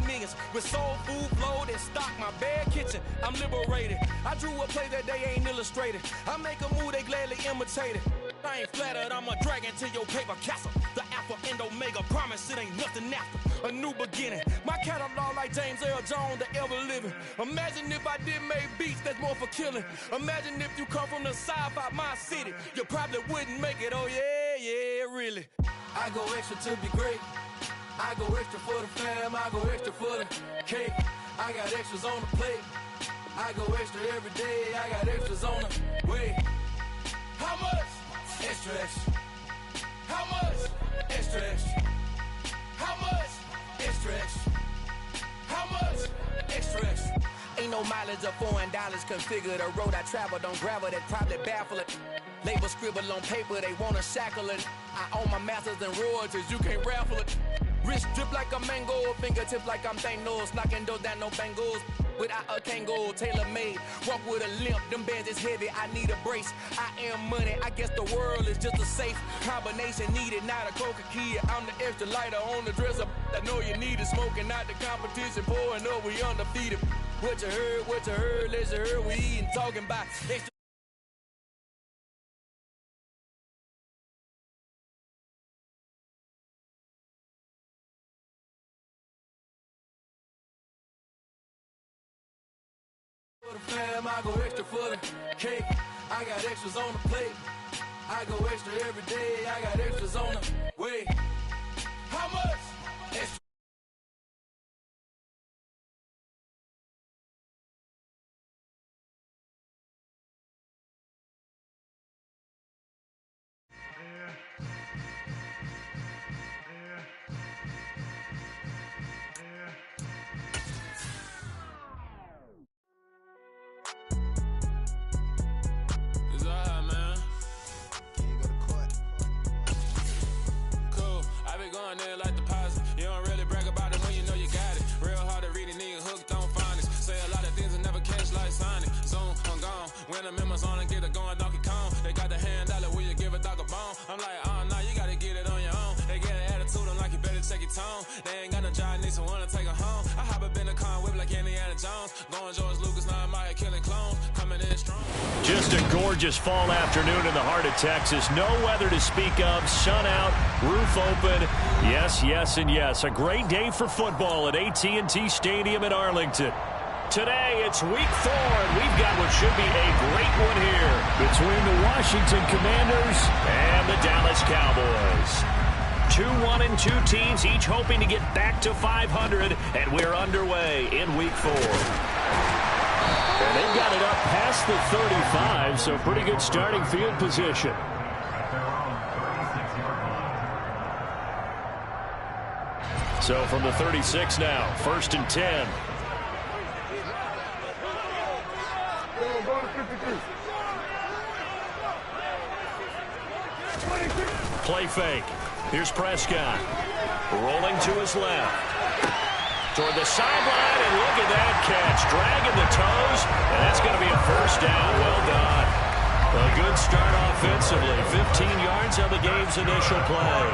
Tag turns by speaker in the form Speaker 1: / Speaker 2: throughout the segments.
Speaker 1: millions with soul food flowed and stock my bad kitchen. I'm liberated. I drew a play that they ain't illustrated. I make a move, they gladly imitate it. I ain't flattered, I'm a dragon to your paper castle. The Alpha and Omega, promise it ain't nothing after. A new beginning. My catalog like James Earl Jones, the ever living. Imagine if I did make beats that's more for killing. Imagine if you come from the south out my city. You probably wouldn't make it, oh yeah, really. I go extra to be great. I go extra for the fam, I go extra for the cake. I got extras on the plate. I go extra every day, I got extras on the way. How much? Extra, extra. How much? Extra, extra. How much? Extra, extra. How much? Extra, extra. Ain't no mileage of $4 configure the road I travel. Don't gravel that probably baffle it. Label scribble on paper, they wanna shackle it. I own my masters and royalties, you can't raffle it. Wrist drip like a mango, fingertips like I'm Thanos, knocking those down no bangles. Without a Kango, tailor-made, walk with a limp, them bands is heavy, I need a brace. I am money, I guess the world is just a safe combination needed, not a coca-key. I'm the extra lighter on the dresser, I know you need it, smoking out the competition, pouring up, we undefeated. What you heard, let's hear we eating, talking about extra. For the fam, I go extra for the cake. I got extras on the plate. I go extra every day. I got extras on the way. How much? Extra.
Speaker 2: Going there like deposit. You don't really brag about it when you know you got it. Real hard to read a nigga hooked on finance. Say a lot of things and never catch like Sonic. Zoom, I'm gone. When the members on and get it going Donkey Kong. They got the hand dollar, will you give a dog a bone? I'm like, oh no, you gotta get it on your own. They get an attitude, I'm like, you better check your tone. They ain't got no job, need someone to take her home. I hop up in the car and whip like Indiana Jones. Going George Lucas, now I'm out here killing clones. Coming in strong.
Speaker 3: Just a gorgeous fall afternoon in the heart of Texas. No weather to speak of. Sun out, roof open. Yes, yes, and yes. A great day for football at AT&T Stadium in Arlington. Today, it's week 4, and we've got what should be a great one here between the Washington Commanders and the Dallas Cowboys. 2-1-2 teams, each hoping to get back to 500, and we're underway in week 4. And they've got it up past the 35, so pretty good starting field position. So from the 36 now, 1st and 10. Play fake. Here's Prescott. Rolling to his left. Toward the sideline, and look at that catch. Dragging the toes, and that's going to be a first down. Well done. A good start offensively. 15 yards on the game's initial play.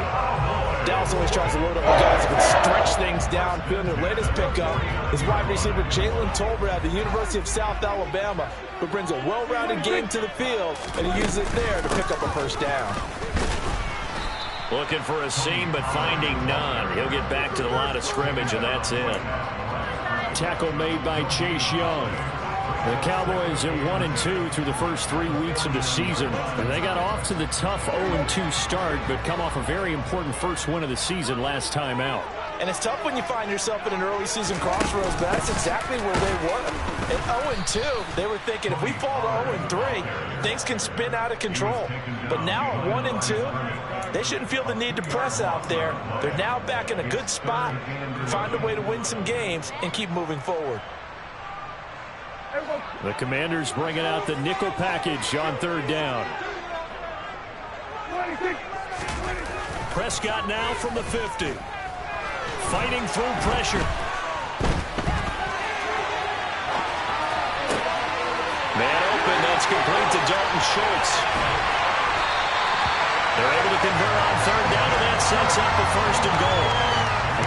Speaker 4: Dallas always tries to load up the guys that can stretch things downfield. Their latest pickup is wide receiver Jalen Tolbert at the University of South Alabama, who brings a well-rounded game to the field, and he uses it there to pick up a first down.
Speaker 3: Looking for a seam, but finding none. He'll get back to the line of scrimmage, and that's it. Tackle made by Chase Young. The Cowboys at 1-2 through the first 3 weeks of the season. And they got off to the tough 0-2 start, but come off a very important first win of the season last time out.
Speaker 4: And it's tough when you find yourself in an early season crossroads, but that's exactly where they were. At 0-2, they were thinking if we fall to 0-3, things can spin out of control. But now at 1-2, they shouldn't feel the need to press out there. They're now back in a good spot, find a way to win some games, and keep moving forward.
Speaker 3: The Commanders bringing out the nickel package on 3rd down. Prescott now from the 50. Fighting through pressure. Man open, that's complete to Dalton Schultz. They're able to convert on 3rd down, and that sets up the 1st and goal.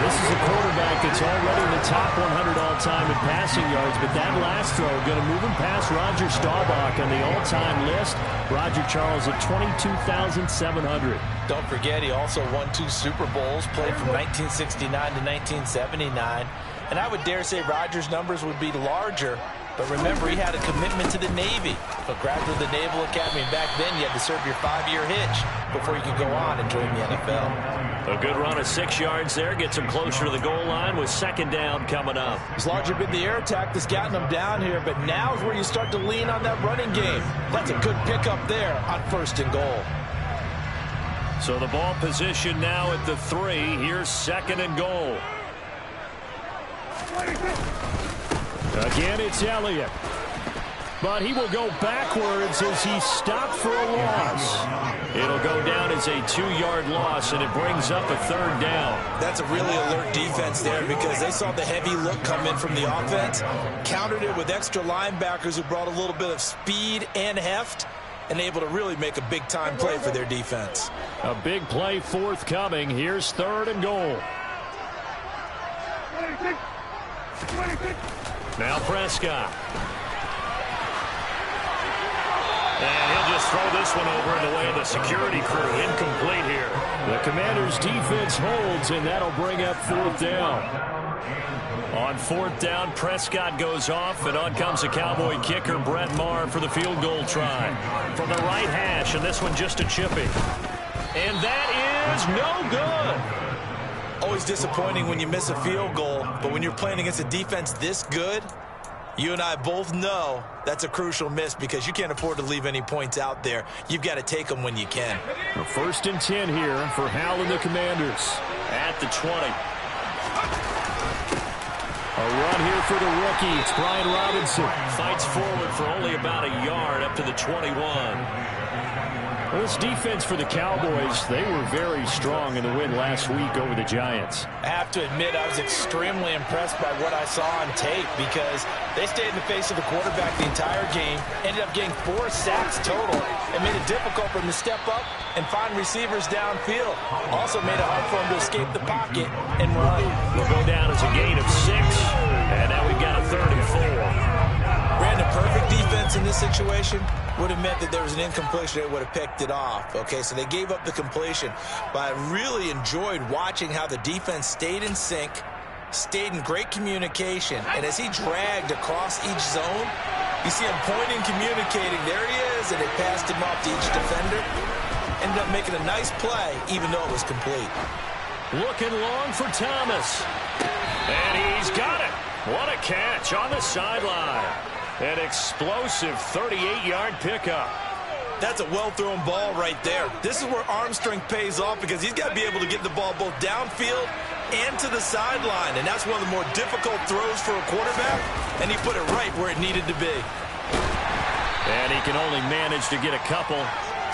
Speaker 3: This is a quarterback that's already in the top 100 all-time in passing yards, but that last throw going to move him past Roger Staubach on the all-time list. Roger Charles at 22,700.
Speaker 4: Don't forget, he also won 2 Super Bowls, played from 1969 to 1979. And I would dare say Roger's numbers would be larger. But remember, he had a commitment to the Navy. But graduated the Naval Academy. And back then, you had to serve your 5-year hitch before you could go on and join the NFL.
Speaker 3: A good run of 6 yards there. Gets him closer to the goal line with second down coming up.
Speaker 4: It's largely been the air attack that's gotten him down here. But now is where you start to lean on that running game. That's a good pickup there on 1st and goal.
Speaker 3: So the ball position now at the 3. Here's 2nd and goal. Again, it's Elliott. But he will go backwards as he stopped for a loss. It'll go down as a 2-yard loss, and it brings up a 3rd down.
Speaker 4: That's a really alert defense there because they saw the heavy look come in from the offense, countered it with extra linebackers who brought a little bit of speed and heft, and able to really make a big-time play for their defense.
Speaker 3: A big play forthcoming. Here's 3rd and goal. Now Prescott. And he'll just throw this one over in the way of the security crew. Incomplete here. The Commanders' defense holds, and that'll bring up 4th down. On 4th down, Prescott goes off, and on comes the Cowboy kicker, Brett Maher, for the field goal try. From the right hash, and this one just a chippy. And that is no good.
Speaker 4: Always disappointing when you miss a field goal, but when you're playing against a defense this good, you and I both know that's a crucial miss because you can't afford to leave any points out there. You've got to take them when you can.
Speaker 3: 1st and 10 here for Howell and the Commanders at the 20. A run here for the rookie. It's Brian Robinson. Fights forward for only about a yard up to the 21. Well, this defense for the Cowboys, they were very strong in the win last week over the Giants.
Speaker 4: I have to admit, I was extremely impressed by what I saw on tape because they stayed in the face of the quarterback the entire game, ended up getting 4 sacks total, and made it difficult for them to step up and find receivers downfield. Also made it hard for them to escape the pocket and run.
Speaker 3: Will go down as a gain of 6, and now we've got a 3rd and 4.
Speaker 4: Brandon, perfect defense in this situation would have meant that there was an incompletion. They would have picked it off. Okay, so they gave up the completion. But I really enjoyed watching how the defense stayed in sync, stayed in great communication. And as he dragged across each zone, you see him pointing, communicating. There he is, and they passed him off to each defender. Ended up making a nice play, even though it was complete.
Speaker 3: Looking long for Thomas. And he's got it. What a catch on the sideline. An explosive 38-yard pickup.
Speaker 4: That's a well-thrown ball right there. This is where arm strength pays off because he's got to be able to get the ball both downfield and to the sideline. And that's one of the more difficult throws for a quarterback. And he put it right where it needed to be.
Speaker 3: And he can only manage to get a couple.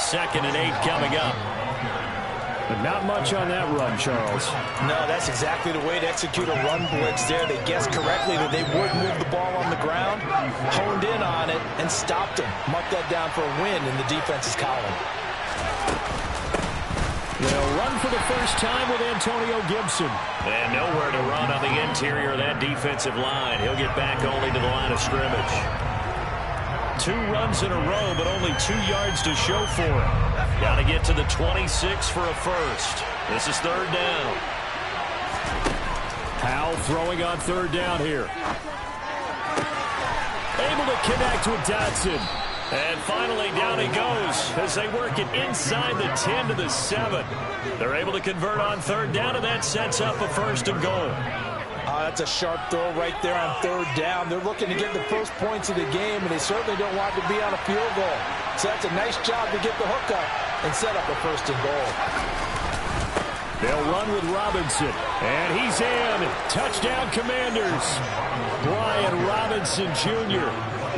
Speaker 3: 2nd and 8 coming up. But not much on that run, Charles.
Speaker 4: No, that's exactly the way to execute a run blitz there. They guessed correctly that they would move the ball on the ground, honed in on it, and stopped him. Marked that down for a win in the defense's column.
Speaker 3: They'll run for the first time with Antonio Gibson. And nowhere to run on the interior of that defensive line. He'll get back only to the line of scrimmage. 2 runs in a row, but only 2 yards to show for it. Got to get to the 26 for a first. This is 3rd down. Howell throwing on 3rd down here. Able to connect with Dotson. And finally down he goes as they work it inside the 10 to the 7. They're able to convert on 3rd down, and that sets up a 1st and goal.
Speaker 4: That's a sharp throw right there on 3rd down. They're looking to get the first points of the game, and they certainly don't want to be on a field goal. So that's a nice job to get the hook up and set up a 1st and goal.
Speaker 3: They'll run with Robinson, and he's in. Touchdown, Commanders. Brian Robinson Jr.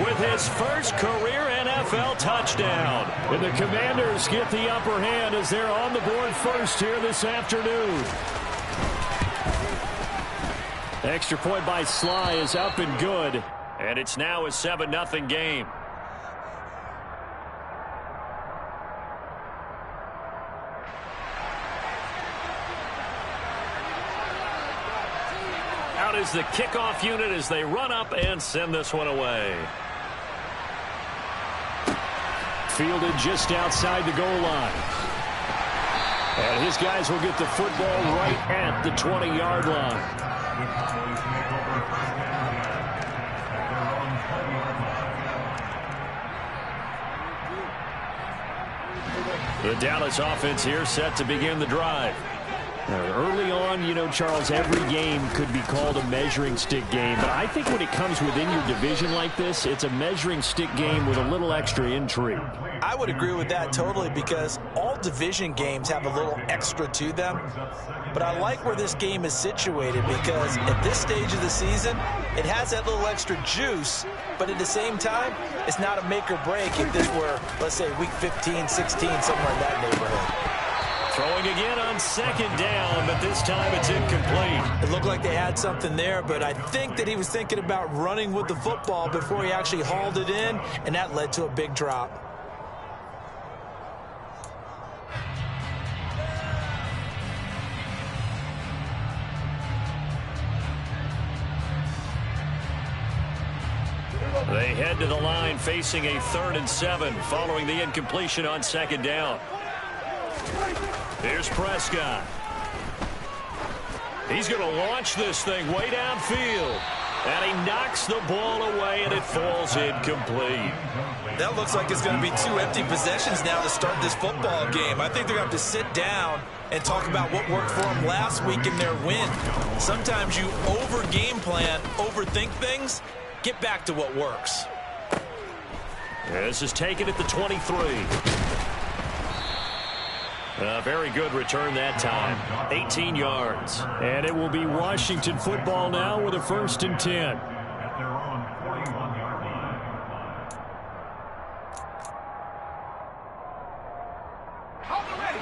Speaker 3: with his first career NFL touchdown. And the Commanders get the upper hand as they're on the board first here this afternoon. Extra point by Sly is up and good, and it's now a 7-0 game. out is the kickoff unit as they run up and send this one away. Fielded just outside the goal line. And his guys will get the football right at the 20-yard line. The Dallas offense here set to begin the drive. Early on, you know, Charles, every game could be called a measuring stick game. But I think when it comes within your division like this, it's a measuring stick game with a little extra intrigue.
Speaker 4: I would agree with that totally because all division games have a little extra to them. But I like where this game is situated because at this stage of the season, it has that little extra juice. But at the same time, it's not a make or break if this were, let's say, week 15, 16, somewhere in that neighborhood.
Speaker 3: Throwing again on second down, but this time it's incomplete.
Speaker 4: It looked like they had something there, but I think that he was thinking about running with the football before he actually hauled it in, and that led to a big drop.
Speaker 3: They head to the line facing a 3rd and 7 following the incompletion on second down. Here's Prescott. He's going to launch this thing way downfield. And he knocks the ball away, and it falls incomplete.
Speaker 4: That looks like it's going to be 2 empty possessions now to start this football game. I think they're going to have to sit down and talk about what worked for them last week in their win. Sometimes you over-game plan, overthink things. Get back to what works.
Speaker 3: This is taken at the 23. A very good return that time. 18 yards. And it will be Washington football now with a 1st and 10.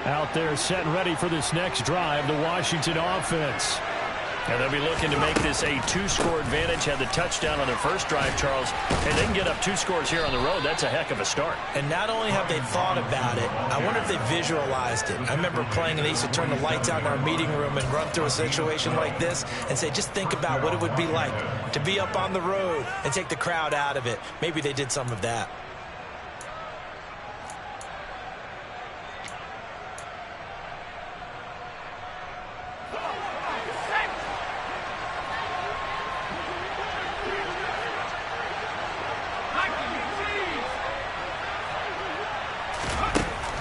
Speaker 3: Out there set and ready for this next drive, the Washington offense. And they'll be looking to make this a 2-score advantage. Had the touchdown on their first drive, Charles. And they can get up 2 scores here on the road. That's a heck of a start.
Speaker 4: And not only have they thought about it, I wonder if they visualized it. I remember playing, and they used to turn the lights out in our meeting room and run through a situation like this and say, just think about what it would be like to be up on the road and take the crowd out of it. Maybe they did some of that.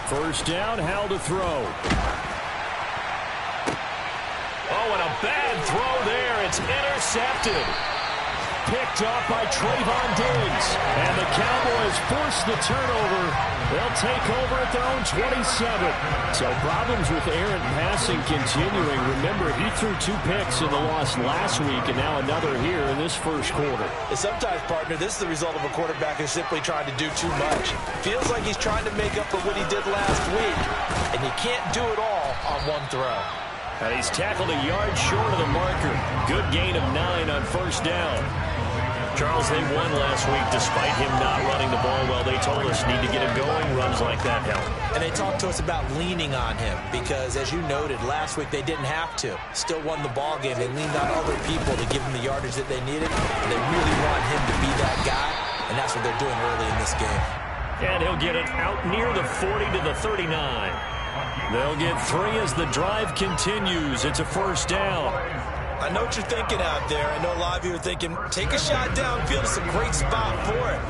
Speaker 3: First down, how to throw. Oh, and a bad throw there. It's intercepted. Picked off by Trayvon Diggs. And the Cowboys force the turnover. They'll take over at their own 27. So problems with errant passing continuing. Remember, he threw 2 picks in the loss last week, and now another here in this first quarter.
Speaker 4: And sometimes, partner, this is the result of a quarterback who's simply trying to do too much. Feels like he's trying to make up for what he did last week, and you can't do it all on one throw.
Speaker 3: And he's tackled a yard short of the marker. Good gain of 9 on first down. Charles, they won last week despite him not running the ball well. They told us need to get him going. Runs like that help.
Speaker 4: And they talked to us about leaning on him because, as you noted, last week they didn't have to. Still won the ball game. They leaned on other people to give him the yardage that they needed. And they really want him to be that guy, and that's what they're doing early in this game.
Speaker 3: And he'll get it out near the 40 to the 39. They'll get 3 as the drive continues. It's a first down.
Speaker 4: I know what you're thinking out there. I know a lot of you are thinking, take a shot downfield. It's a great spot for it.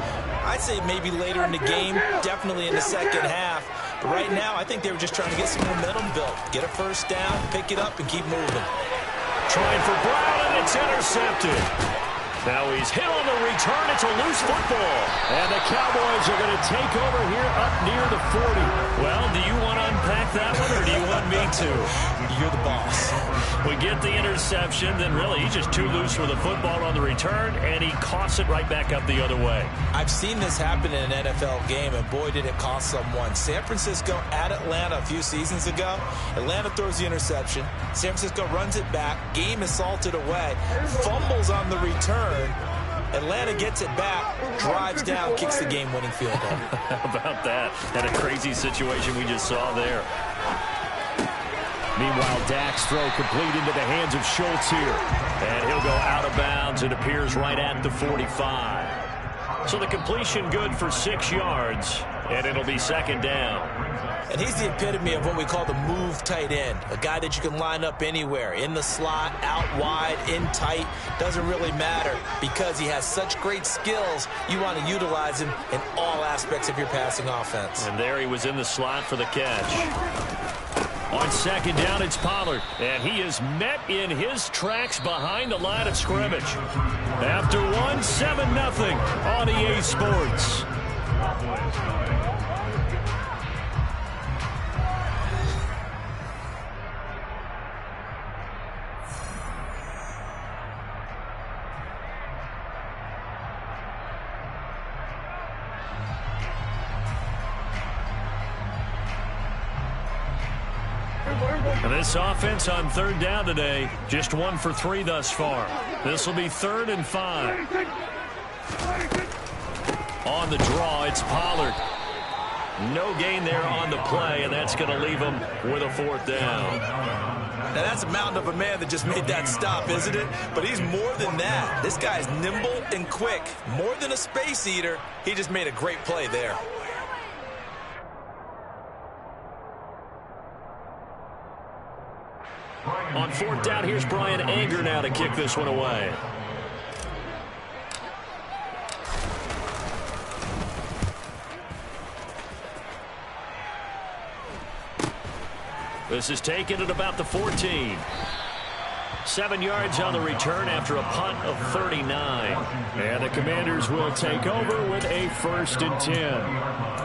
Speaker 4: I'd say maybe later in the game, definitely in the second half. But right now, I think they were just trying to get some momentum built. Get a first down, pick it up, and keep moving.
Speaker 3: Trying for Brown, and it's intercepted. Now he's hit on the return. It's a loose football. And the Cowboys are going to take over here up near the 40. Well, do you want to unpack that one, or do you want me to?
Speaker 4: You're the boss.
Speaker 3: We get the interception, then really he's just too loose with the football on the return, and he coughs it right back up the other way.
Speaker 4: I've seen this happen in an NFL game, and boy, did it cost someone. San Francisco at Atlanta a few seasons ago. Atlanta throws the interception. San Francisco runs it back. Game is salted away. Fumbles on the return. Atlanta gets it back, drives down, kicks the game-winning field goal.
Speaker 3: How about that? And a crazy situation we just saw there. Meanwhile, Dak's throw complete into the hands of Schultz here. And he'll go out of bounds. It appears right at the 45. So the completion good for 6 yards, and it'll be second down.
Speaker 4: And he's the epitome of what we call the move tight end, a guy that you can line up anywhere, in the slot, out wide, in tight, doesn't really matter because he has such great skills. You want to utilize him in all aspects of your passing offense.
Speaker 3: And there he was in the slot for the catch. On second down, it's Pollard, and he is met in his tracks behind the line of scrimmage. After 7-0 on EA Sports. And this offense on third down today, just 1 for 3 thus far. This will be 3rd and 5. On the draw, it's Pollard. No gain there on the play, and that's going to leave him with a 4th down.
Speaker 4: Now, that's a mountain of a man that just made that stop, isn't it? But he's more than that. This guy's nimble and quick. More than a space eater, he just made a great play there.
Speaker 3: On 4th down, here's Brian Anger now to kick this one away. This is taken at about the 14. 7 yards on the return after a punt of 39. And the Commanders will take over with a 1st and 10.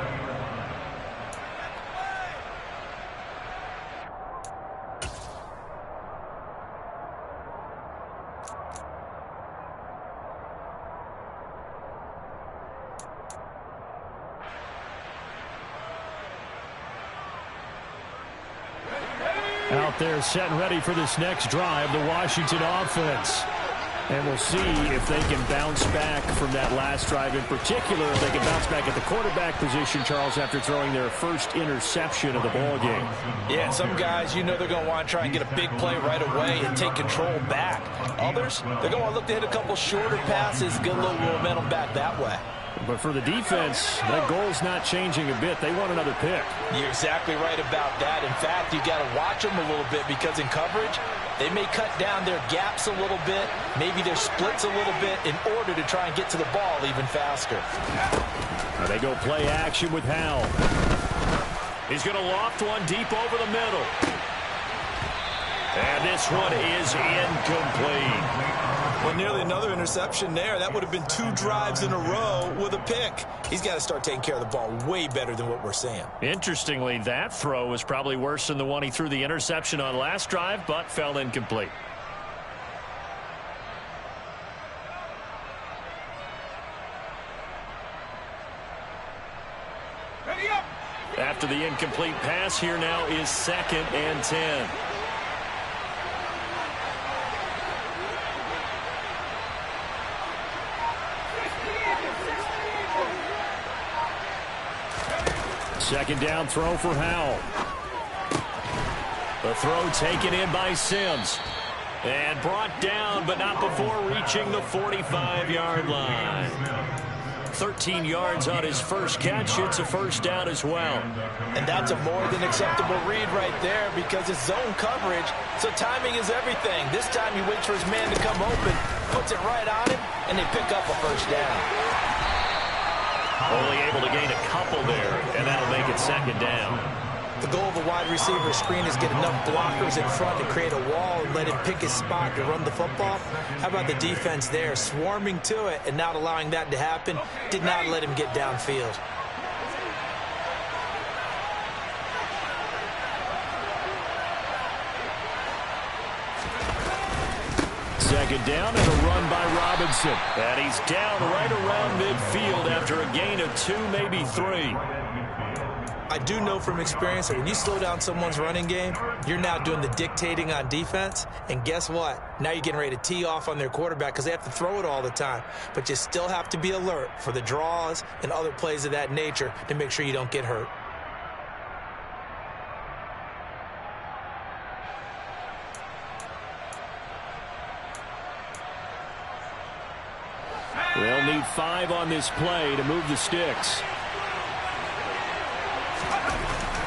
Speaker 3: Out there set and ready for this next drive, the Washington offense. And we'll see if they can bounce back from that last drive in particular. If they can bounce back at the quarterback position, Charles, after throwing their first interception of the ball game.
Speaker 4: Yeah, some guys, they're going to want to try and get a big play right away and take control back. Others, they're going to look to hit a couple shorter passes, get a little momentum back that way.
Speaker 3: But for the defense, that goal's not changing a bit. They want another pick.
Speaker 4: You're exactly right about that. In fact, you got to watch them a little bit because in coverage, they may cut down their gaps a little bit, maybe their splits a little bit in order to try and get to the ball even faster.
Speaker 3: Now they go play action with Howell. He's going to loft one deep over the middle. And this one is incomplete.
Speaker 4: Well, nearly another interception there. That would have been 2 drives in a row with a pick. He's got to start taking care of the ball way better than what we're seeing.
Speaker 3: Interestingly, that throw was probably worse than the one he threw the interception on last drive, but fell incomplete. After the incomplete pass, here now is 2nd and 10. Second down throw for Howell. The throw taken in by Sims. And brought down, but not before reaching the 45-yard line. 13 yards on his first catch. It's a 1st down as well.
Speaker 4: And that's a more than acceptable read right there because it's zone coverage, so timing is everything. This time he waits for his man to come open, puts it right on him, and they pick up a 1st down.
Speaker 3: Only able to gain a couple there, and that'll make it 2nd down.
Speaker 4: The goal of a wide receiver screen is get enough blockers in front to create a wall and let him pick his spot to run the football. How about the defense there, swarming to it and not allowing that to happen? Did not let him get downfield.
Speaker 3: Second down and a run by Robinson. And he's down right around midfield after a gain of 2, maybe 3.
Speaker 4: I do know from experience that when you slow down someone's running game, you're now doing the dictating on defense. And guess what? Now you're getting ready to tee off on their quarterback because they have to throw it all the time. But you still have to be alert for the draws and other plays of that nature to make sure you don't get hurt.
Speaker 3: They'll need 5 on this play to move the sticks.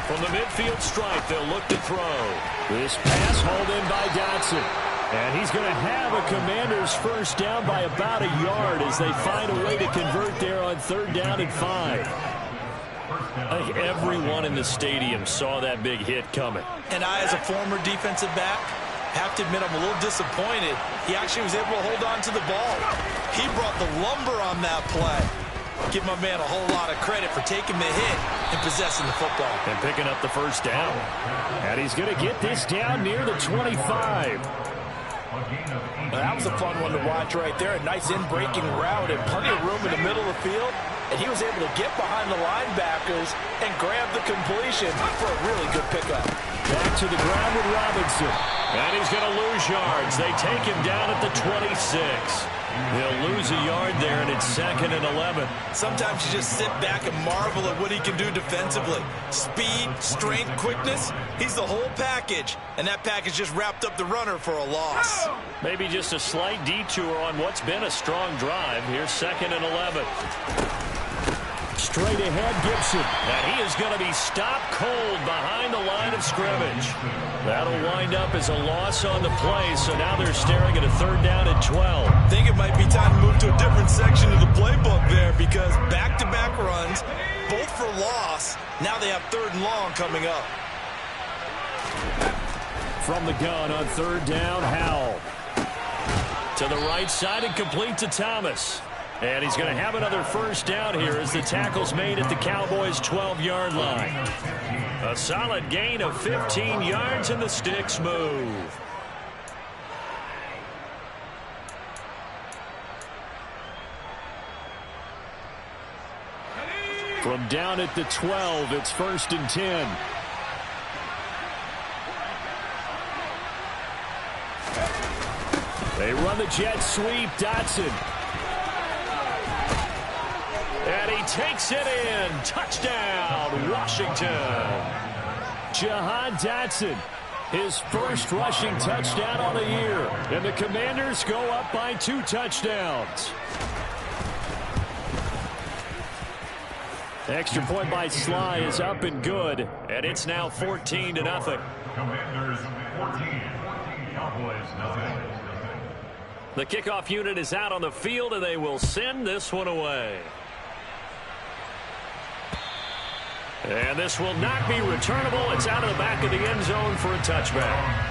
Speaker 3: From the midfield stripe, they'll look to throw. This pass hauled in by Dotson. And he's going to have a Commanders first down by about a yard as they find a way to convert there on 3rd down and 5. I think everyone in the stadium saw that big hit coming.
Speaker 4: And I, as a former defensive back, have to admit I'm a little disappointed. He actually was able to hold on to the ball. He brought the lumber on that play. Give my man a whole lot of credit for taking the hit and possessing the football.
Speaker 3: And picking up the first down. And he's going to get this down near the 25.
Speaker 4: Well, that was a fun one to watch right there. A nice in-breaking route and plenty of room in the middle of the field. And he was able to get behind the linebackers and grab the completion for a really good pickup.
Speaker 3: Back to the ground with Robinson. And he's going to lose yards. They take him down at the 26. They'll lose a yard there, and it's 2nd and 11.
Speaker 4: Sometimes you just sit back and marvel at what he can do defensively. Speed, strength, quickness, he's the whole package. And that package just wrapped up the runner for a loss.
Speaker 3: Maybe just a slight detour on what's been a strong drive. Here's 2nd and 11. Straight ahead, Gibson. And he is going to be stopped cold behind the line of scrimmage. That'll wind up as a loss on the play, so now they're staring at a 3rd down and 12.
Speaker 4: I think it might be time to move to a different section of the playbook there because back-to-back runs, both for loss. Now they have 3rd and long coming up.
Speaker 3: From the gun on 3rd down, Howell. To the right side and complete to Thomas. And he's going to have another first down here as the tackle's made at the Cowboys' 12-yard line. A solid gain of 15 yards and the sticks move. From down at the 12, it's 1st and 10. They run the jet sweep. Dotson. And he takes it in. Touchdown, Washington. Jahan Dotson, his first rushing touchdown on the year. And the Commanders go up by 2 touchdowns. Extra point by Sly is up and good. And it's now 14-0.
Speaker 5: Commanders 14, Cowboys nothing.
Speaker 3: The kickoff unit is out on the field, and they will send this one away. And this will not be returnable. It's out of the back of the end zone for a touchback.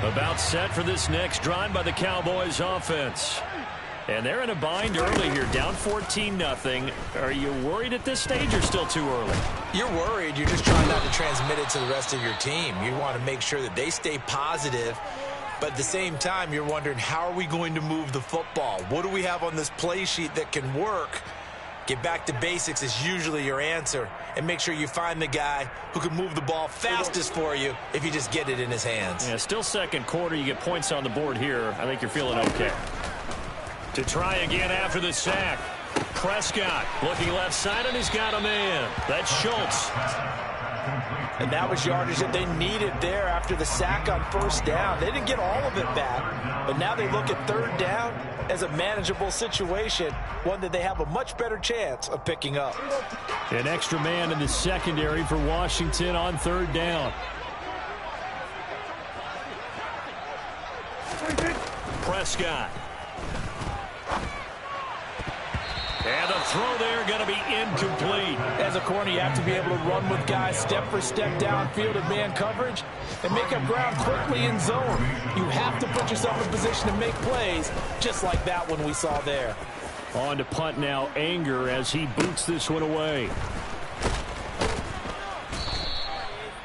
Speaker 3: About set for this next drive by the Cowboys offense. And they're in a bind early here, down 14-0. Are you worried at this stage or still too early?
Speaker 4: You're worried. You're just trying not to transmit it to the rest of your team. You want to make sure that they stay positive. But at the same time, you're wondering, how are we going to move the football? What do we have on this play sheet that can work? Get back to basics is usually your answer. And make sure you find the guy who can move the ball fastest for you if you just get it in his hands.
Speaker 3: Yeah, still second quarter. You get points on the board here. I think you're feeling okay. To try again after the sack. Prescott looking left side, and he's got a man. That's Schultz.
Speaker 4: And that was yardage that they needed there after the sack on 1st down. They didn't get all of it back, but now they look at 3rd down as a manageable situation, one that they have a much better chance of picking up.
Speaker 3: An extra man in the secondary for Washington on 3rd down. Prescott. And the throw there going to be incomplete.
Speaker 4: As a corner, you have to be able to run with guys step for step downfield in man coverage and make up ground quickly in zone. You have to put yourself in position to make plays, just like that one we saw there.
Speaker 3: On to punt now, Anger, as he boots this one away.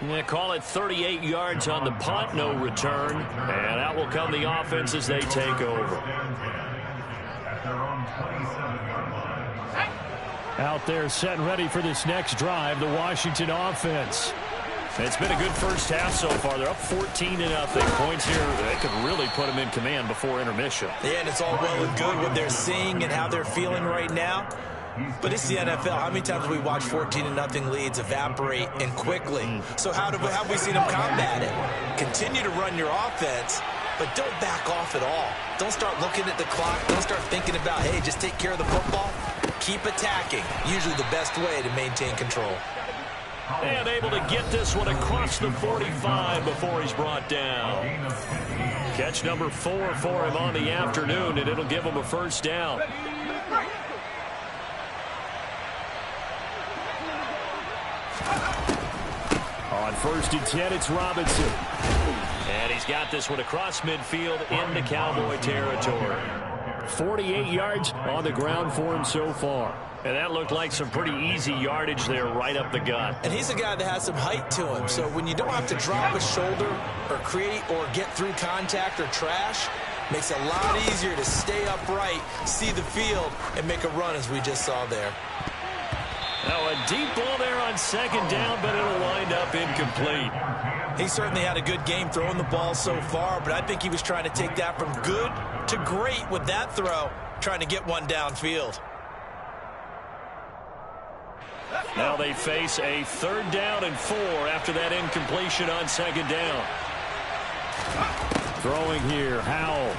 Speaker 3: They call it 38 yards on the punt, no return. And out will come the offense as they take over. Out there set and ready for this next drive, the Washington offense. It's been a good first half so far. They're up 14-0. Points here, they could really put them in command before intermission.
Speaker 4: Yeah, and it's all well and good what they're seeing and how they're feeling right now. But it's the NFL. How many times have we watched 14-0 leads evaporate and quickly? So how have we seen them combat it? Continue to run your offense, but don't back off at all. Don't start looking at the clock. Don't start thinking about, hey, just take care of the football. Keep attacking. Usually the best way to maintain control.
Speaker 3: And able to get this one across the 45 before he's brought down. Catch number 4 for him on the afternoon, and it'll give him a first down. On 1st and 10, it's Robinson. And he's got this one across midfield into Cowboy territory. 48 yards on the ground for him so far. And that looked like some pretty easy yardage there right up the gut.
Speaker 4: And he's a guy that has some height to him. So when you don't have to drop a shoulder or create or get through contact or trash, makes it a lot easier to stay upright, see the field, and make a run as we just saw there.
Speaker 3: Now a deep ball there on 2nd down, but it'll wind up incomplete.
Speaker 4: He certainly had a good game throwing the ball so far, but I think he was trying to take that from good to great with that throw, trying to get one downfield.
Speaker 3: Now they face a 3rd down and 4 after that incompletion on 2nd down. Throwing here, Howell.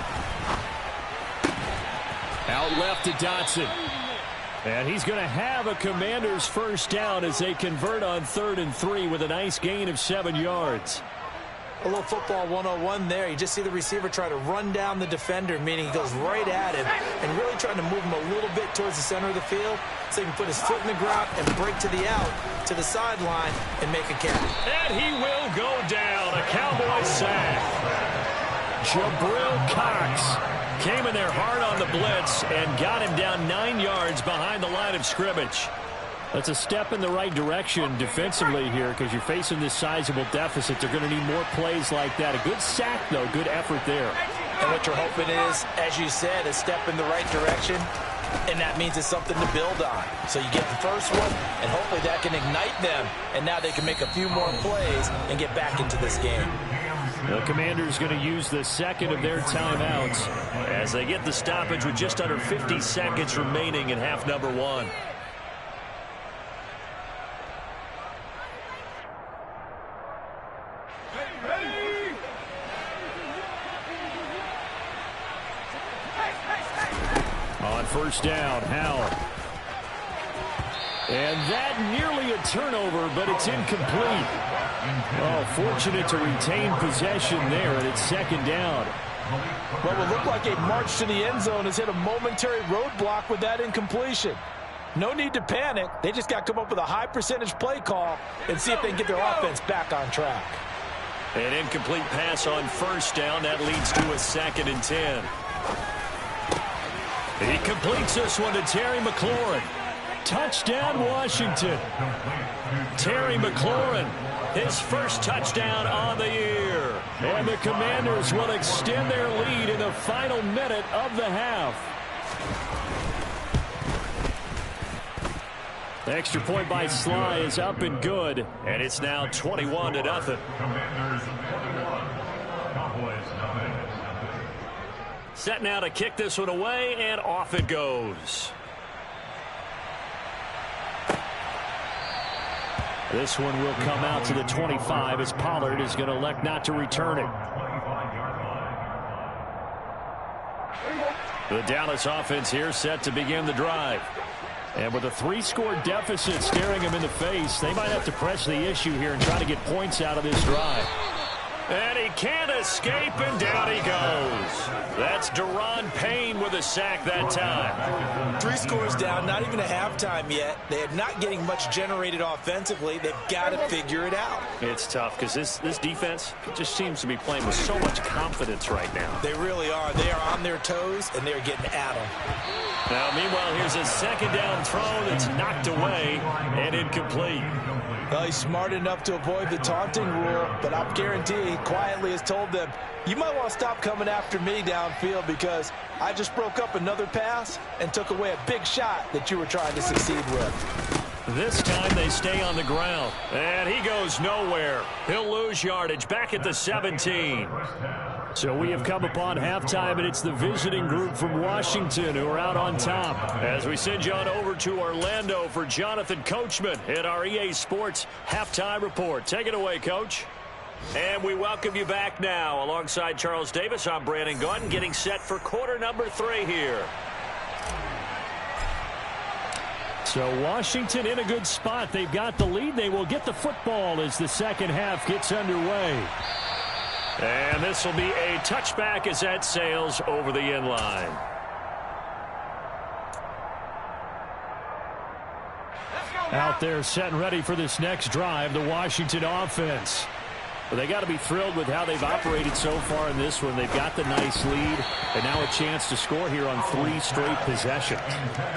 Speaker 3: Out left to Dotson. And he's going to have a Commanders first down as they convert on 3rd and 3 with a nice gain of 7 yards.
Speaker 4: A little football 101 there. You just see the receiver try to run down the defender, meaning he goes right at him and really trying to move him a little bit towards the center of the field so he can put his foot in the ground and break to the out, to the sideline, and make a catch.
Speaker 3: And he will go down. A Cowboy sack. Jabril Cox came in there hard on the blitz and got him down 9 yards behind the line of scrimmage. That's a step in the right direction defensively here because you're facing this sizable deficit. They're going to need more plays like that. A good sack, though. Good effort there.
Speaker 4: And what you're hoping is, as you said, a step in the right direction, and that means it's something to build on. So you get the first one, and hopefully that can ignite them, and now they can make a few more plays and get back into this game.
Speaker 3: The Commanders going to use the 2nd of their timeouts as they get the stoppage with just under 50 seconds remaining in half number 1. On 1st down, Howell. And that nearly a turnover, but it's incomplete. Oh, fortunate to retain possession there, and it's 2nd down.
Speaker 4: What would look like a march to the end zone has hit a momentary roadblock with that incompletion. No need to panic. They just got to come up with a high percentage play call and see if they can get their offense back on track.
Speaker 3: An incomplete pass on 1st down. That leads to a 2nd and 10. He completes this one to Terry McLaurin. Touchdown, Washington. Terry McLaurin, his first touchdown on the year. And the Commanders will extend their lead in the final minute of the half. The extra point by Sly is up and good, and it's now 21-0.
Speaker 5: Commanders 21, Cowboys nothing.
Speaker 3: Set now to kick this one away, and off it goes. This one will come out to the 25 as Pollard is going to elect not to return it. The Dallas offense here set to begin the drive. And with a 3-score deficit staring him in the face, they might have to press the issue here and try to get points out of this drive. And he can't escape, and down he goes. That's Daron Payne with a sack that time.
Speaker 4: 3 scores down, not even a halftime yet. They are not getting much generated offensively. They've got to figure it out.
Speaker 3: It's tough because this defense just seems to be playing with so much confidence right now.
Speaker 4: They really are. They are on their toes, and they're getting at them.
Speaker 3: Now, meanwhile, here's a 2nd down throw that's knocked away and incomplete.
Speaker 4: Well, he's smart enough to avoid the taunting rule, but I'll guarantee he quietly has told them, you might want to stop coming after me downfield because I just broke up another pass and took away a big shot that you were trying to succeed with.
Speaker 3: This time they stay on the ground, and he goes nowhere. He'll lose yardage back at the 17. So we have come upon halftime, and it's the visiting group from Washington who are out on top. As we send you on over to Orlando for Jonathan Coachman in our EA Sports Halftime Report. Take it away, Coach. And we welcome you back now. Alongside Charles Davis, I'm Brandon Gaudin, getting set for quarter number 3 here. So Washington in a good spot. They've got the lead. They will get the football as the second half gets underway. And this will be a touchback as that sails over the end line. Out there set and ready for this next drive, the Washington offense. Well, they got to be thrilled with how they've operated so far in this one. They've got the nice lead, and now a chance to score here on 3 straight possessions.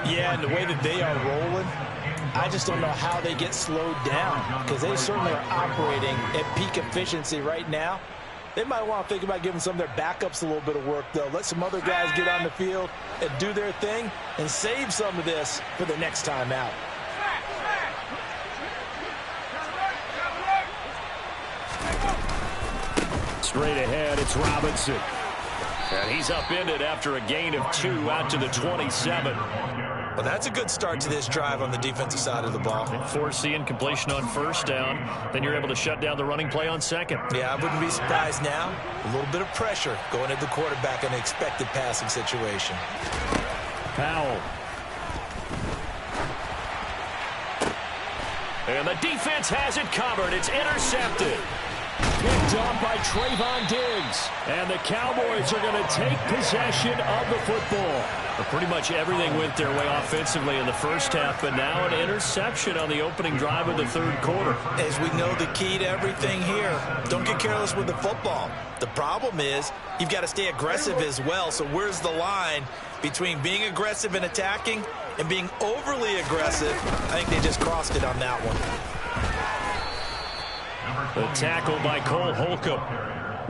Speaker 4: Yeah, and the way that they are rolling, I just don't know how they get slowed down, because they certainly are operating at peak efficiency right now. They might want to think about giving some of their backups a little bit of work, though. Let some other guys get on the field and do their thing and save some of this for the next time out.
Speaker 3: Straight ahead, it's Robinson. And he's upended after a gain of 2 out to the 27.
Speaker 4: Well, that's a good start to this drive on the defensive side of the ball.
Speaker 3: Force the incompletion on first down. Then you're able to shut down the running play on second.
Speaker 4: Yeah, I wouldn't be surprised now. A little bit of pressure going at the quarterback in an expected passing situation.
Speaker 3: Powell. And the defense has it covered. It's intercepted. Picked off by Trayvon Diggs. And the Cowboys are going to take possession of the football. But pretty much everything went their way offensively in the first half, but now an interception on the opening drive of the third quarter.
Speaker 4: As we know, the key to everything here, don't get careless with the football. The problem is you've got to stay aggressive as well. So where's the line between being aggressive and attacking and being overly aggressive? I think they just crossed it on that one.
Speaker 3: The tackle by Cole Holcomb.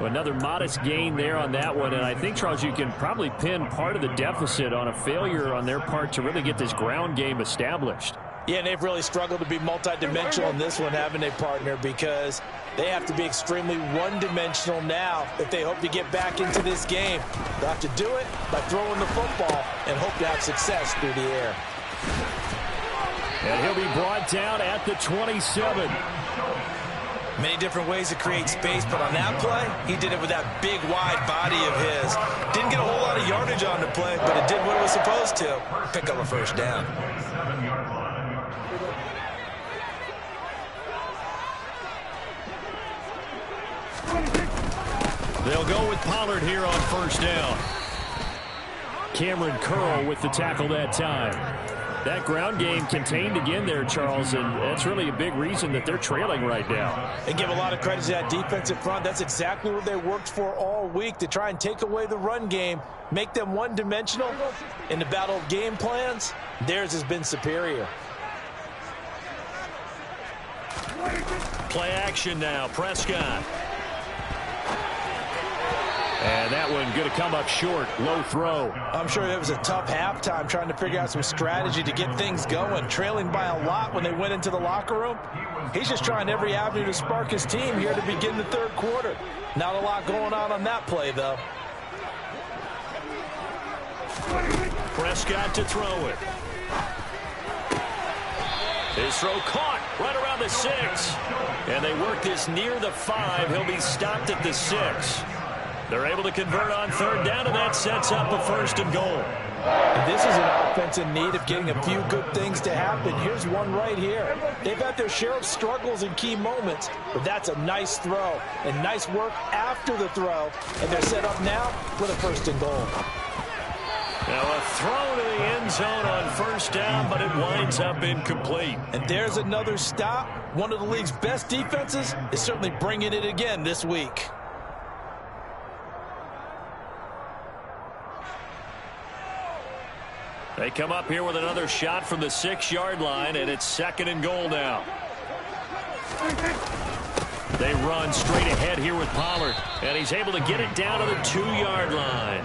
Speaker 3: Another modest gain there on that one, and I think, Charles, you can probably pin part of the deficit on a failure on their part to really get this ground game established.
Speaker 4: Yeah, and they've really struggled to be multidimensional in this one, haven't they, partner? Because they have to be extremely one-dimensional now if they hope to get back into this game. They'll have to do it by throwing the football and hope to have success through the air.
Speaker 3: And he'll be brought down at the 27.
Speaker 4: Many different ways to create space, but on that play, he did it with that big, wide body of his. Didn't get a whole lot of yardage on the play, but it did what it was supposed to. Pick up a first down.
Speaker 3: They'll go with Pollard here on first down. Cameron Curl with the tackle that time. That ground game contained again there, Charles, and that's really a big reason that they're trailing right now.
Speaker 4: And give a lot of credit to that defensive front. That's exactly what they worked for all week, to try and take away the run game, make them one-dimensional. In the battle of game plans, theirs has been superior.
Speaker 3: Play action now, Prescott. And that one going to come up short. Low throw.
Speaker 4: I'm sure it was a tough halftime trying to figure out some strategy to get things going. Trailing by a lot when they went into the locker room. He's just trying every avenue to spark his team here to begin the third quarter. Not a lot going on that play, though.
Speaker 3: Prescott to throw it. His throw caught right around the 6. And they work this near the 5. He'll be stopped at the 6. They're able to convert on third down, and that sets up a first and goal.
Speaker 4: And this is an offense in need of getting a few good things to happen. Here's one right here. They've had their share of struggles in key moments, but that's a nice throw and nice work after the throw. And they're set up now with a first and goal.
Speaker 3: Now a throw to the end zone on first down, but it winds up incomplete.
Speaker 4: And there's another stop. One of the league's best defenses is certainly bringing it again this week.
Speaker 3: They come up here with another shot from the 6-yard line, and it's second and goal now. They run straight ahead here with Pollard, and he's able to get it down to the 2-yard line.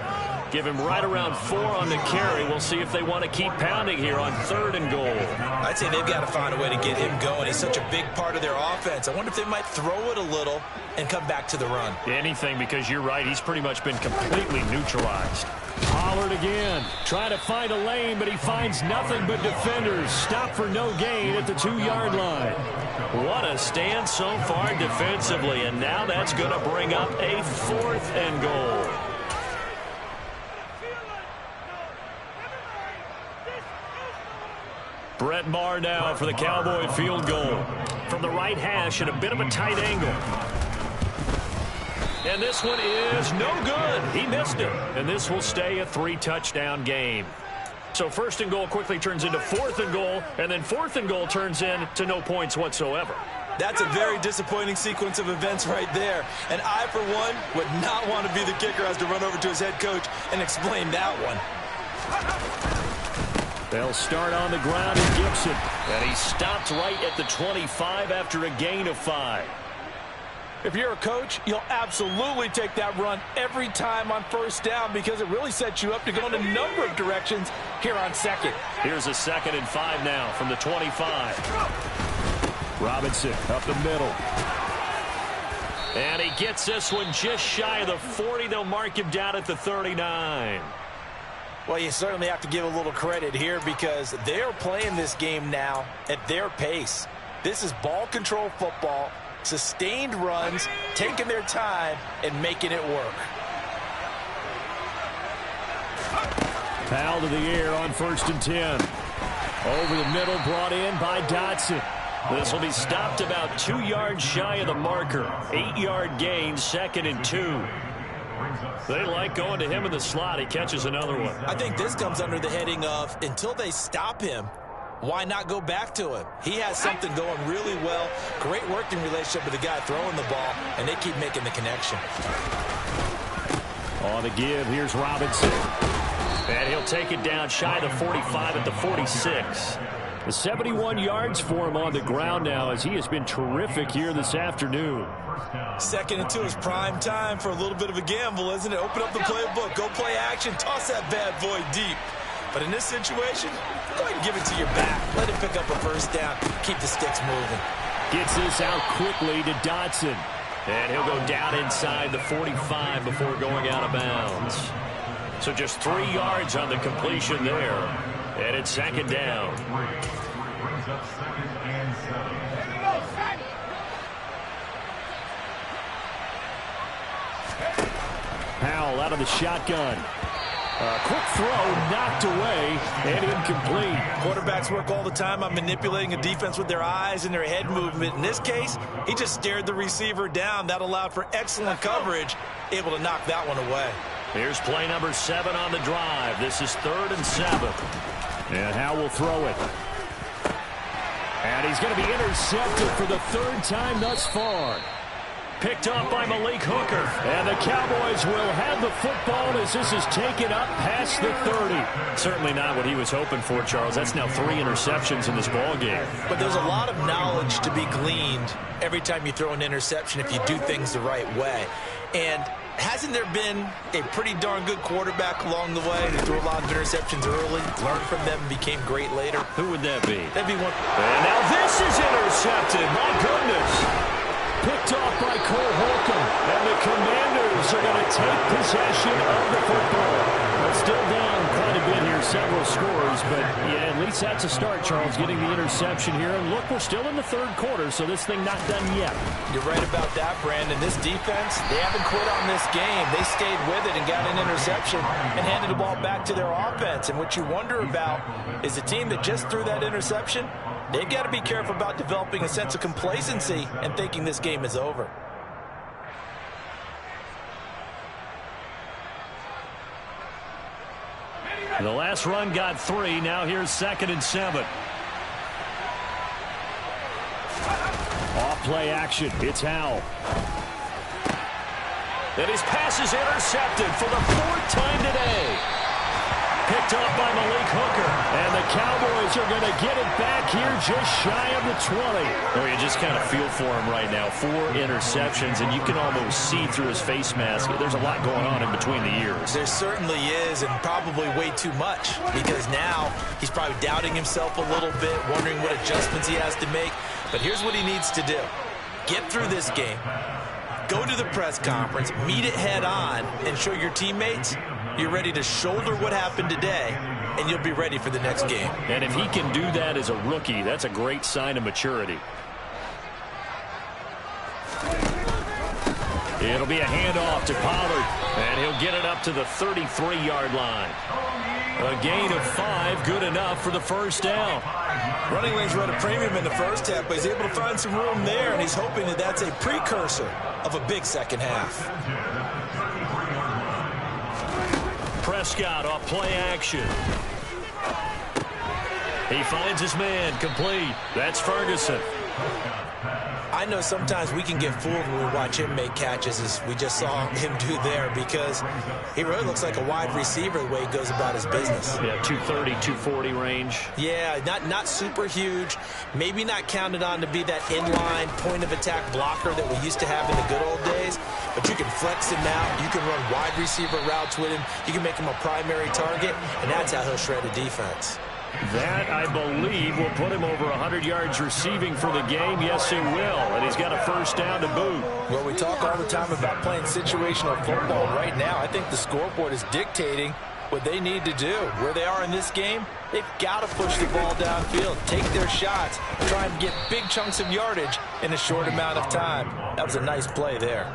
Speaker 3: Give him right around 4 on the carry. We'll see if they want to keep pounding here on 3rd and goal.
Speaker 4: I'd say they've got to find a way to get him going. He's such a big part of their offense. I wonder if they might throw it a little and come back to the run.
Speaker 3: Anything, because you're right. He's pretty much been completely neutralized. Pollard again. Trying to find a lane, but he finds nothing but defenders. Stop for no gain at the 2-yard line. What a stand so far defensively, and now that's going to bring up a 4th and goal. Brett Maher now for the Cowboy field goal. From the right hash at a bit of a tight angle. And this one is no good. He missed it. And this will stay a 3-touchdown game. So 1st and goal quickly turns into 4th and goal. And then 4th and goal turns into no points whatsoever.
Speaker 4: That's a very disappointing sequence of events right there. And I, for one, would not want to be the kicker as to run over to his head coach and explain that one.
Speaker 3: They'll start on the ground in Gibson. And he stopped right at the 25 after a gain of 5.
Speaker 4: If you're a coach, you'll absolutely take that run every time on 1st down because it really sets you up to go in a number of directions here on 2nd.
Speaker 3: Here's a 2nd and 5 now from the 25. Robinson up the middle. And he gets this one just shy of the 40. They'll mark him down at the 39.
Speaker 4: Well, you certainly have to give a little credit here because they're playing this game now at their pace. This is ball control football, sustained runs, taking their time, and making it work.
Speaker 3: Powell to the air on 1st and 10. Over the middle, brought in by Dotson. This will be stopped about 2 yards shy of the marker. 8-yard gain, 2nd and 2. They like going to him in the slot. He catches another one.
Speaker 4: I think this comes under the heading of until they stop him, why not go back to him? He has something going really well. Great working relationship with the guy throwing the ball, and they keep making the connection.
Speaker 3: On the give, here's Robinson. And he'll take it down shy of the 45 at the 46. The 71 yards for him on the ground now as he has been terrific here this afternoon.
Speaker 4: 2nd and 2 is prime time for a little bit of a gamble, isn't it? Open up the playbook, go play action, toss that bad boy deep. But in this situation, go ahead and give it to your back. Let him pick up a 1st down. Keep the sticks moving.
Speaker 3: Gets this out quickly to Dotson. And he'll go down inside the 45 before going out of bounds. So just 3 yards on the completion there. And it's 2nd down.
Speaker 5: Brings up 2nd and 7.
Speaker 3: Powell out of the shotgun. Quick throw, knocked away, and incomplete.
Speaker 4: Quarterbacks work all the time on manipulating a defense with their eyes and their head movement. In this case, he just stared the receiver down. That allowed for excellent coverage, able to knock that one away.
Speaker 3: Here's play number 7 on the drive. This is 3rd and 7. And Howe will throw it. And he's going to be intercepted for the 3rd time thus far. Picked up by Malik Hooker. And the Cowboys will have the football as this is taken up past the 30. Certainly not what he was hoping for, Charles. That's now 3 interceptions in this ball game.
Speaker 4: But there's a lot of knowledge to be gleaned every time you throw an interception if you do things the right way. And hasn't there been a pretty darn good quarterback along the way who threw a lot of interceptions early, learned from them, and became great later?
Speaker 3: Who would that be?
Speaker 4: That'd be one.
Speaker 3: And now this is intercepted. My goodness. Picked off by Cole Holcomb. And the Commanders are going to take possession of the football. But still down quite a bit here, several scores. But, yeah, at least that's a start, Charles, getting the interception here. And look, we're still in the 3rd quarter, so this thing not done yet.
Speaker 4: You're right about that, Brandon. This defense, they haven't quit on this game. They stayed with it and got an interception and handed the ball back to their offense. And what you wonder about is a team that just threw that interception, they've got to be careful about developing a sense of complacency and thinking this game is over.
Speaker 3: The last run got 3. Now here's 2nd and 7. Off play action. It's Howell. And his pass is intercepted for the 4th time today. picked up by Malik Hooker. And the Cowboys are going to get it back here just shy of the 20. Oh, you just kind of feel for him right now. 4 interceptions, and you can almost see through his face mask. There's a lot going on in between the ears.
Speaker 4: There certainly is, and probably way too much, because now he's probably doubting himself a little bit, wondering what adjustments he has to make. But here's what he needs to do. Get through this game, go to the press conference, meet it head on, and show your teammates you're ready to shoulder what happened today, and you'll be ready for the next game.
Speaker 3: And if he can do that as a rookie, that's a great sign of maturity. It'll be a handoff to Pollard, and he'll get it up to the 33-yard line. A gain of 5, good enough for the first down.
Speaker 4: Running lanes were at a premium in the first half, but he's able to find some room there, and he's hoping that that's a precursor of a big second half.
Speaker 3: Prescott off play action. He finds his man, complete. That's Ferguson.
Speaker 4: I know sometimes we can get fooled when we watch him make catches, as we just saw him do there, because he really looks like a wide receiver the way he goes about his business.
Speaker 3: Yeah, 230, 240 range.
Speaker 4: Yeah, not super huge. Maybe not counted on to be that inline point-of-attack blocker that we used to have in the good old days, but you can flex him out. You can run wide receiver routes with him. You can make him a primary target, and that's how he'll shred a defense.
Speaker 3: That, I believe, will put him over 100 yards receiving for the game. Yes, it will. And he's got a first down to boot.
Speaker 4: Well, we talk all the time about playing situational football. Right now, I think the scoreboard is dictating what they need to do. Where they are in this game, they've got to push the ball downfield, take their shots, try and get big chunks of yardage in a short amount of time. That was a nice play there.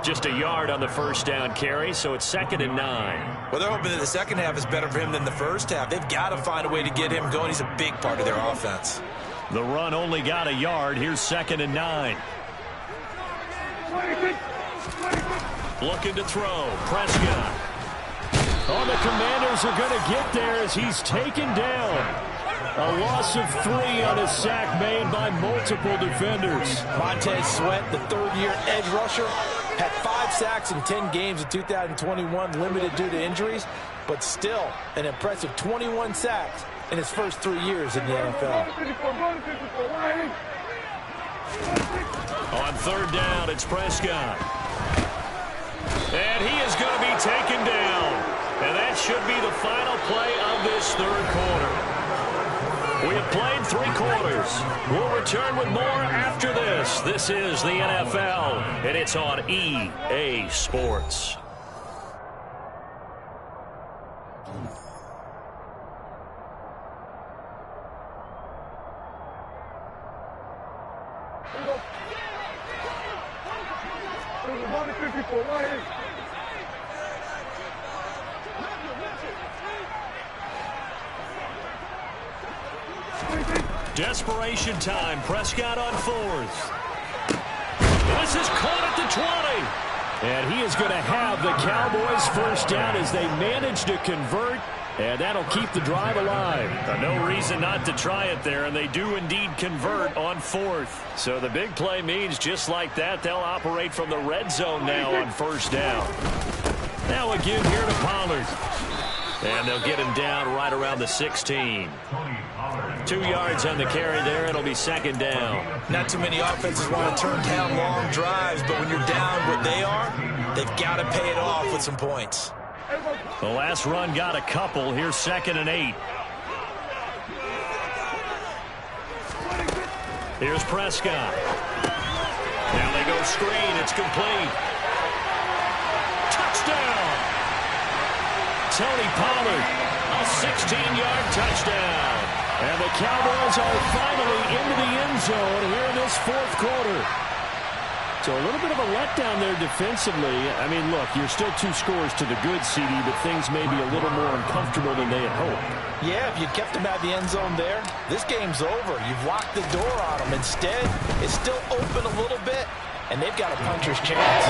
Speaker 3: Just a yard on the first down carry, so it's 2nd and 9.
Speaker 4: Well, they're hoping that the second half is better for him than the first half. They've got to find a way to get him going. He's a big part of their offense.
Speaker 3: The run only got a yard. Here's 2nd and 9. Looking to throw. Prescott. Oh, the Commanders are going to get there as he's taken down. A loss of 3 on a sack made by multiple defenders.
Speaker 4: Montez Sweat, the third-year edge rusher, had 5 sacks in 10 games in 2021, limited due to injuries, but still an impressive 21 sacks in his first 3 years in the NFL.
Speaker 3: On 3rd down, it's Prescott. And he is going to be taken down. And that should be the final play of this 3rd quarter. We have played 3 quarters. We'll return with more after this. This is the NFL, and it's on EA Sports. Desperation time. Prescott on 4th. This is caught at the 20. And he is going to have the Cowboys first down as they manage to convert. And that'll keep the drive alive. No reason not to try it there, and they do indeed convert on 4th. So the big play means just like that, they'll operate from the red zone now on first down. Now again here to Pollard. And they'll get him down right around the 16. 2 yards on the carry there. It'll be 2nd down.
Speaker 4: Not too many offenses want to turn down long drives, but when you're down what they are, they've got to pay it off with some points.
Speaker 3: The last run got a couple. Here's 2nd and 8. Here's Prescott. Now they go screen. It's complete. Touchdown! Tony Pollard, a 16-yard touchdown. And the Cowboys are finally into the end zone here in this 4th quarter. So a little bit of a letdown there defensively. I mean, look, you're still 2 scores to the good, CD, but things may be a little more uncomfortable than they had hoped.
Speaker 4: Yeah, if you kept them out the end zone there, this game's over. You've locked the door on them. Instead, it's still open a little bit, and they've got a puncher's chance.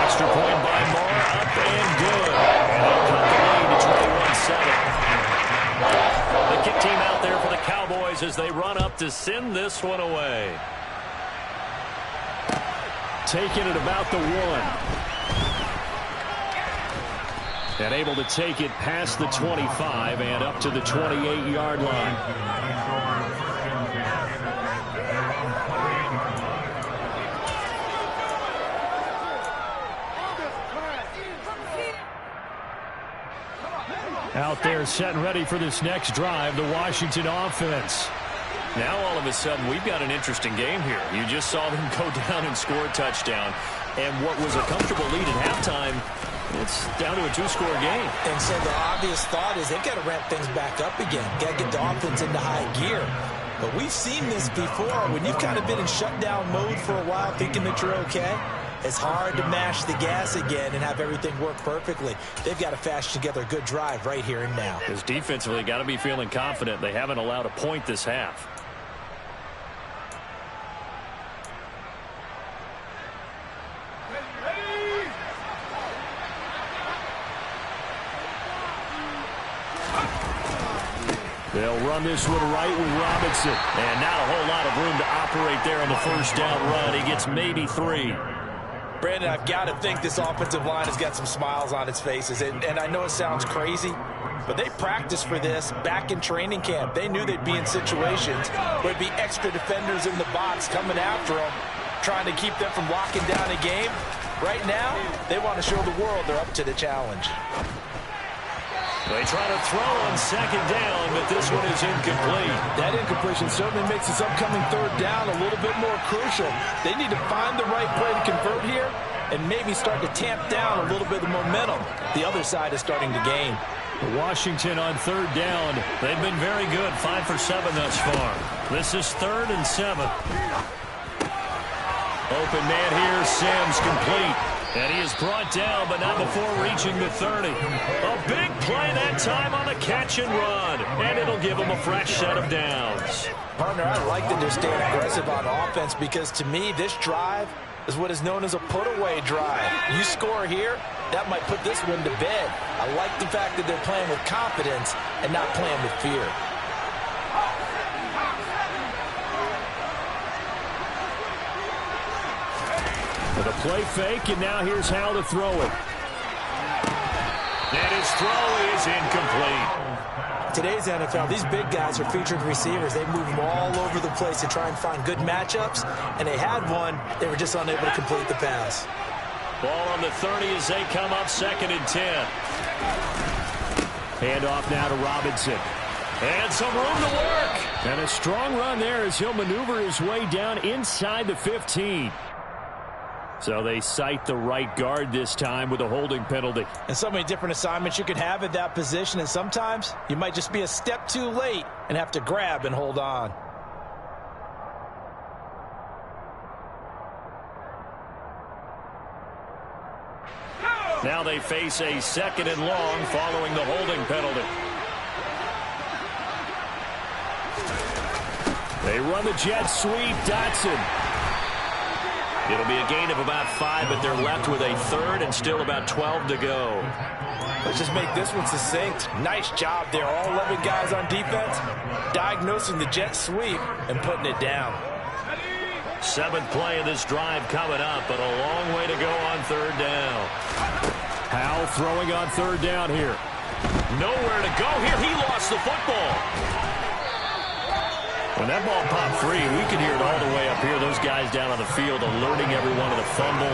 Speaker 3: Extra point by Moore, up and good. And they'll cut the lead to 21-7. The kick team out there for the Cowboys as they run up to send this one away. Taking it about the 1. And able to take it past the 25 and up to the 28-yard line. Out there set and ready for this next drive, the Washington offense. Now all of a sudden we've got an interesting game here. You just saw them go down and score a touchdown. And what was a comfortable lead at halftime, it's down to a two-score game.
Speaker 4: And so the obvious thought is they've got to ramp things back up again. Got to get the offense into high gear. But we've seen this before. When you've kind of been in shutdown mode for a while thinking that you're okay, it's hard to mash the gas again and have everything work perfectly. They've got to fashion together a good drive right here and now.
Speaker 3: Because defensively, got to be feeling confident. They haven't allowed a point this half. They'll run this one right with Robinson. And not a whole lot of room to operate there on the first down run. He gets maybe 3.
Speaker 4: Brandon, I've got to think this offensive line has got some smiles on its faces. And I know it sounds crazy, but they practiced for this back in training camp. They knew they'd be in situations where there'd be extra defenders in the box coming after them, trying to keep them from locking down a game. Right now, they want to show the world they're up to the challenge.
Speaker 3: They try to throw on second down, but this one is incomplete.
Speaker 4: That incompletion certainly makes this upcoming third down a little bit more crucial. They need to find the right play to convert here and maybe start to tamp down a little bit of momentum. The other side is starting to gain.
Speaker 3: Washington on third down. They've been very good, 5 for 7 thus far. This is 3rd and 7. Open man here, Sims complete. And he is brought down, but not before reaching the 30. A big play that time on the catch and run. And it'll give him a fresh set of downs.
Speaker 4: Partner, I like that they're staying aggressive on offense because to me, this drive is what is known as a put-away drive. You score here, that might put this one to bed. I like the fact that they're playing with confidence and not playing with fear.
Speaker 3: With a play fake, and now here's how to throw it. And his throw is incomplete.
Speaker 4: Today's NFL, these big guys are featured receivers. They move them all over the place to try and find good matchups, and they had one. They were just unable to complete the pass.
Speaker 3: Ball on the 30 as they come up 2nd and 10. Handoff now to Robinson. And some room to work. And a strong run there as he'll maneuver his way down inside the 15. So they cite the right guard this time with a holding penalty.
Speaker 4: And so many different assignments you can have at that position, and sometimes you might just be a step too late and have to grab and hold on.
Speaker 3: Now they face a 2nd and long following the holding penalty. They run the jet sweep. Dotson. It'll be a gain of about 5, but they're left with a 3rd and still about 12 to go.
Speaker 4: Let's just make this one succinct. Nice job there. All 11 guys on defense diagnosing the jet sweep and putting it down.
Speaker 3: 7th play of this drive coming up, but a long way to go on 3rd down. Howell throwing on 3rd down here. Nowhere to go here. He lost the football. When that ball popped free, we could hear it all the way up here. Those guys down on the field alerting everyone of the fumble.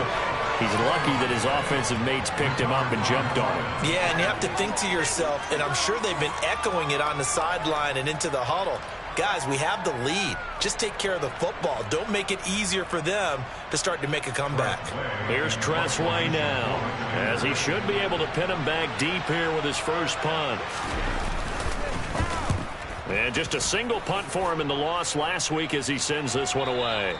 Speaker 3: He's lucky that his offensive mates picked him up and jumped on him.
Speaker 4: Yeah, and you have to think to yourself, and I'm sure they've been echoing it on the sideline and into the huddle. Guys, we have the lead. Just take care of the football. Don't make it easier for them to start to make a comeback.
Speaker 3: Here's Tressway now, as he should be able to pin him back deep here with his first punt. And just a single punt for him in the loss last week as he sends this one away.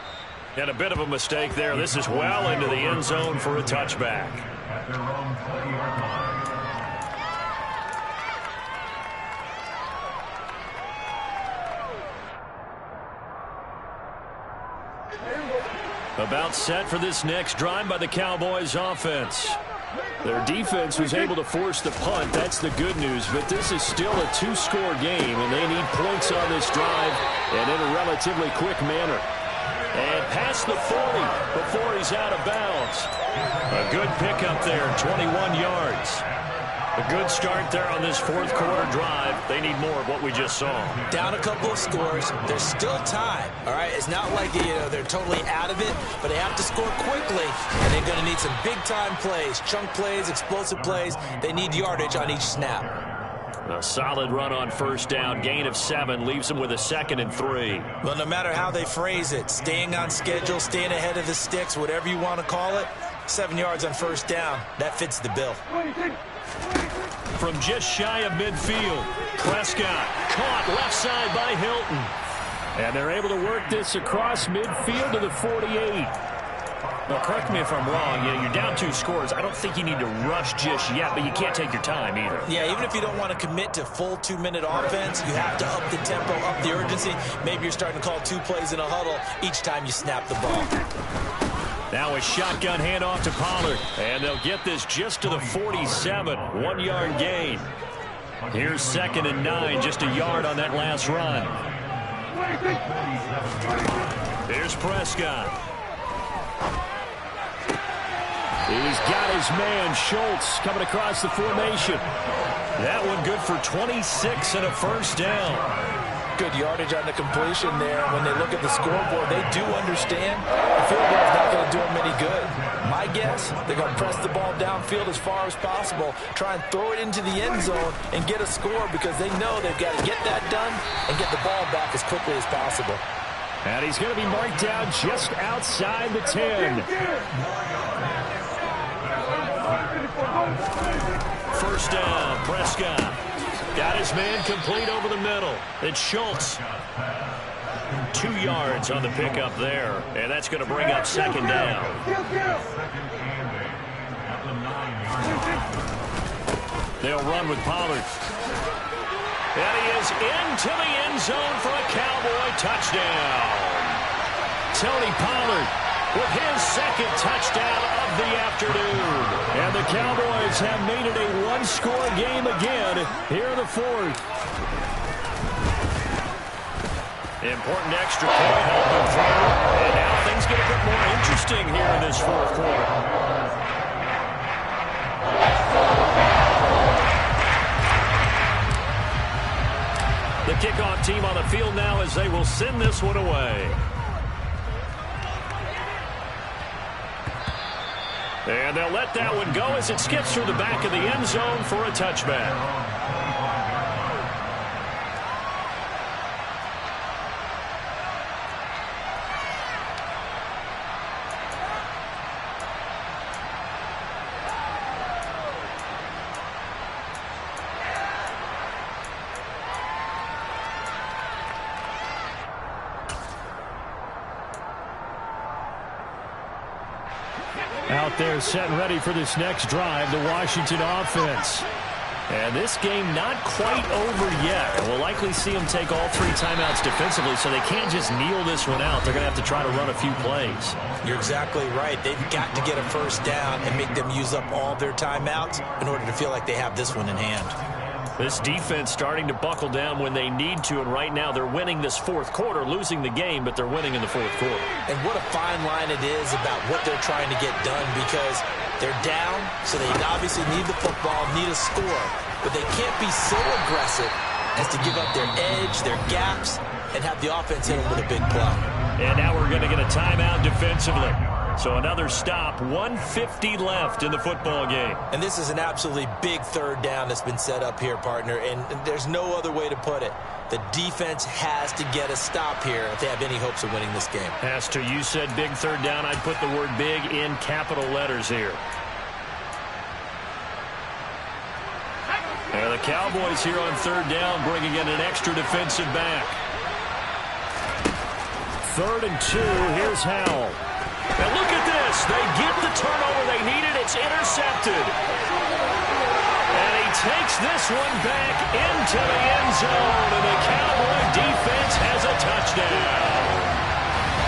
Speaker 3: And a bit of a mistake there. This is well into the end zone for a touchback.
Speaker 5: At their own 20-yard line.
Speaker 3: About set for this next drive by the Cowboys offense. Their defense was able to force the punt. That's the good news. But this is still a two-score game, and they need points on this drive and in a relatively quick manner. And past the 40 before he's out of bounds. A good pickup there, 21 yards. A good start there on this fourth quarter drive. They need more of what we just saw.
Speaker 4: Down a couple of scores. There's still time. All right, it's not like they're totally out of it, but they have to score quickly, and they're going to need some big-time plays, chunk plays, explosive plays. They need yardage on each snap.
Speaker 3: A solid run on first down. Gain of 7 leaves them with a 2nd and 3.
Speaker 4: Well, no matter how they phrase it, staying on schedule, staying ahead of the sticks, whatever you want to call it, 7 yards on first down, that fits the bill.
Speaker 3: From just shy of midfield, Prescott caught left side by Hilton. And they're able to work this across midfield to the 48. Now, correct me if I'm wrong. You're down 2 scores. I don't think you need to rush just yet, but you can't take your time either.
Speaker 4: Yeah, even if you don't want to commit to full 2-minute offense, you have to up the tempo, up the urgency. Maybe you're starting to call 2 plays in a huddle each time you snap the ball.
Speaker 3: Now a shotgun handoff to Pollard. And they'll get this just to the 47. 1-yard gain. Here's 2nd and 9. Just a yard on that last run. Here's Prescott. He's got his man, Schultz, coming across the formation. That one good for 26 and a first down.
Speaker 4: Good yardage on the completion there. When they look at the scoreboard, they do understand the field goal is not going to do them any good. My guess, they're going to press the ball downfield as far as possible, try and throw it into the end zone and get a score because they know they've got to get that done and get the ball back as quickly as possible.
Speaker 3: And he's going to be marked down just outside the 10. First down, Prescott. Got his man complete over the middle. It's Schultz. 2 yards on the pickup there. And that's going to bring up 2nd down. They'll run with Pollard. And he is into the end zone for a Cowboy touchdown. Tony Pollard with his 2nd touchdown of the afternoon. And the Cowboys have made it a 1-score game again here in the 4th. Important extra point help them through. And now things get a bit more interesting here in this 4th quarter. The kickoff team on the field now as they will send this one away. And they'll let that one go as it skips through the back of the end zone for a touchback. Out there set and ready for this next drive, the Washington offense. And this game not quite over yet. We'll likely see them take all 3 timeouts defensively, so they can't just kneel this one out. They're going to have to try to run a few plays.
Speaker 4: You're exactly right. They've got to get a first down and make them use up all their timeouts in order to feel like they have this one in hand.
Speaker 3: This defense starting to buckle down when they need to, and right now they're winning this 4th quarter, losing the game, but they're winning in the 4th quarter.
Speaker 4: And what a fine line it is about what they're trying to get done, because they're down, so they obviously need the football, need a score, but they can't be so aggressive as to give up their edge, their gaps, and have the offense hit them with a big play.
Speaker 3: And now we're going to get a timeout defensively. So another stop, 1:50 left in the football game.
Speaker 4: And this is an absolutely big 3rd down that's been set up here, partner, and there's no other way to put it. The defense has to get a stop here if they have any hopes of winning this game.
Speaker 3: Has to. You said big 3rd down. I'd put the word big in capital letters here. And the Cowboys here on 3rd down, bringing in an extra defensive back. 3rd and 2. Here's Howell. And look at this. They get the turnover they needed. It's intercepted. And he takes this one back into the end zone. And the Cowboy defense has a touchdown.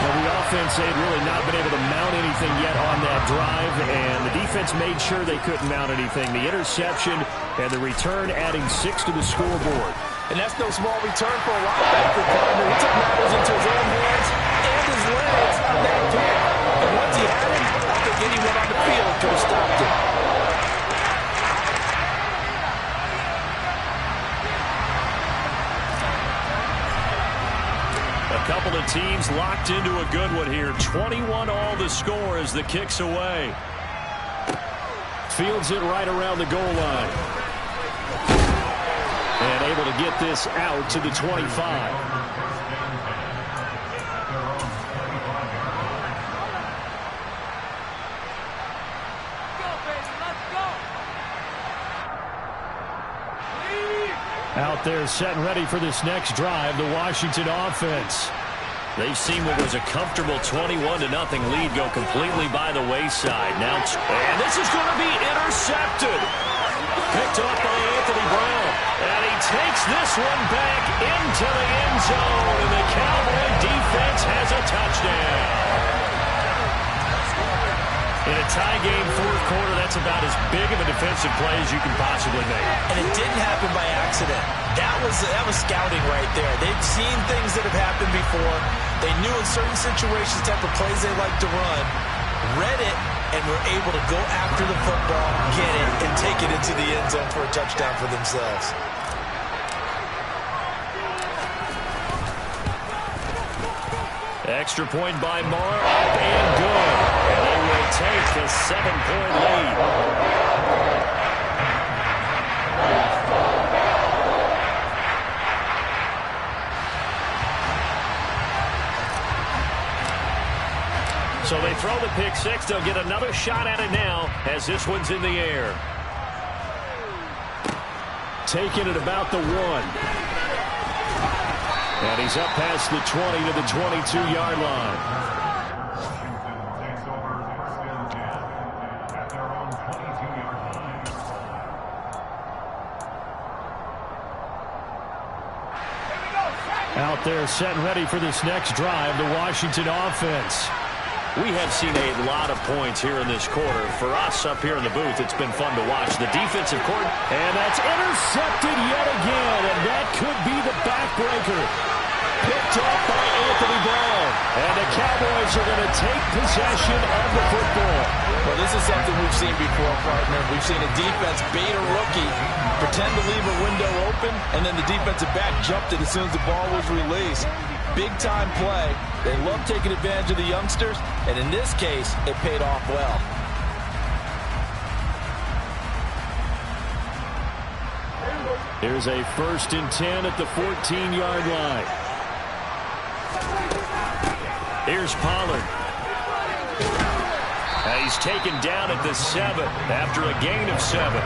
Speaker 3: Well, the offense had really not been able to mount anything yet on that drive. And the defense made sure they couldn't mount anything. The interception and the return adding 6 to the scoreboard.
Speaker 4: And that's no small return for a linebacker, partner. He took matters into his own hands and his legs on that pick. And once he had it, I think anyone on the field could have stopped it.
Speaker 3: A couple of teams locked into a good one here. 21 all the score as the kick's away. Fields it right around the goal line. And able to get this out to the 25. Out there set and ready for this next drive, the Washington offense. They've seen what was a comfortable 21-0 lead go completely by the wayside. Now, and this is going to be intercepted. Picked up by Anthony Brown. And he takes this one back into the end zone. And the Cowboy defense has a touchdown. In a tie game fourth quarter, that's about as big of a defensive play as you can possibly make.
Speaker 4: And it didn't happen by accident. That was scouting right there. They've seen things that have happened before. They knew in certain situations the type of plays they like to run, read it, and were able to go after the football, get it, and take it into the end zone for a touchdown for themselves.
Speaker 3: Extra point by Marr, up and good. And they will take the 7-point lead. So they throw the pick six. They'll get another shot at it now as this one's in the air. Taking it about the 1. And he's up past the 20 to the 22-yard line. Out there set and ready for this next drive, the Washington offense. We have seen a lot of points here in this quarter. For us up here in the booth, it's been fun to watch. The defensive court, and that's intercepted yet again, and that could be the backbreaker. Picked up by Anthony Brown, and the Cowboys are going to take possession of the football.
Speaker 4: Well, this is something we've seen before, partner. We've seen a defense bait a rookie, pretend to leave a window open, and then the defensive back jumped it as soon as the ball was released. Big-time play. They love taking advantage of the youngsters, and in this case, it paid off well.
Speaker 3: Here's a 1st and 10 at the 14-yard line. Here's Pollard. He's taken down at the 7 after a gain of 7.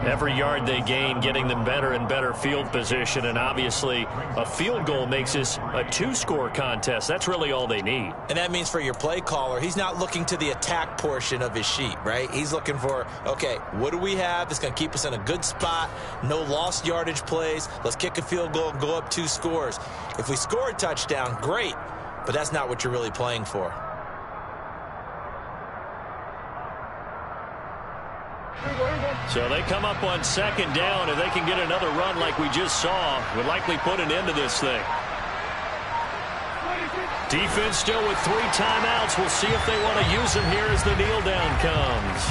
Speaker 3: Every yard they gain, getting them better and better field position, and obviously a field goal makes this a 2-score contest. That's really all they need.
Speaker 4: And that means for your play caller, he's not looking to the attack portion of his sheet, right? He's looking for, okay, what do we have that's going to keep us in a good spot? No lost yardage plays. Let's kick a field goal and go up 2 scores. If we score a touchdown, great, but that's not what you're really playing for.
Speaker 3: So they come up on 2nd down. If they can get another run like we just saw, would likely put an end to this thing. Defense still with 3 timeouts. We'll see if they want to use them here as the kneel down comes.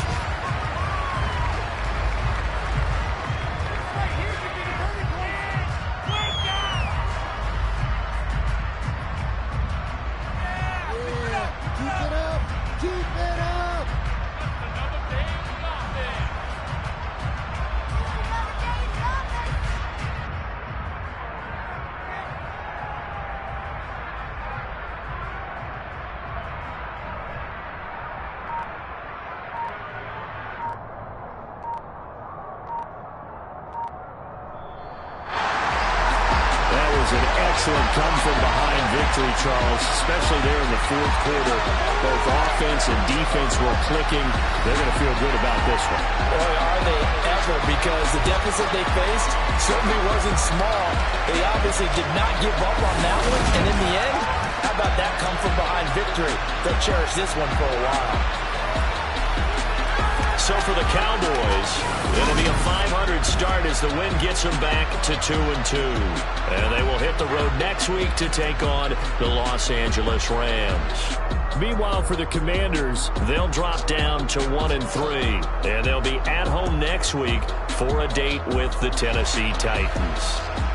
Speaker 3: Excellent come-from-behind victory, Charles, especially there in the 4th quarter. Both offense and defense were clicking. They're going to feel good about this one.
Speaker 4: Boy, are they ever, because the deficit they faced certainly wasn't small. They obviously did not give up on that one, and in the end, how about that come-from-behind victory? They'll cherish this one for a while.
Speaker 3: So for the Cowboys, it'll be a 500 start as the win gets them back to 2-2. And they will hit the road next week to take on the Los Angeles Rams. Meanwhile, for the Commanders, they'll drop down to 1-3. And they'll be at home next week for a date with the Tennessee Titans.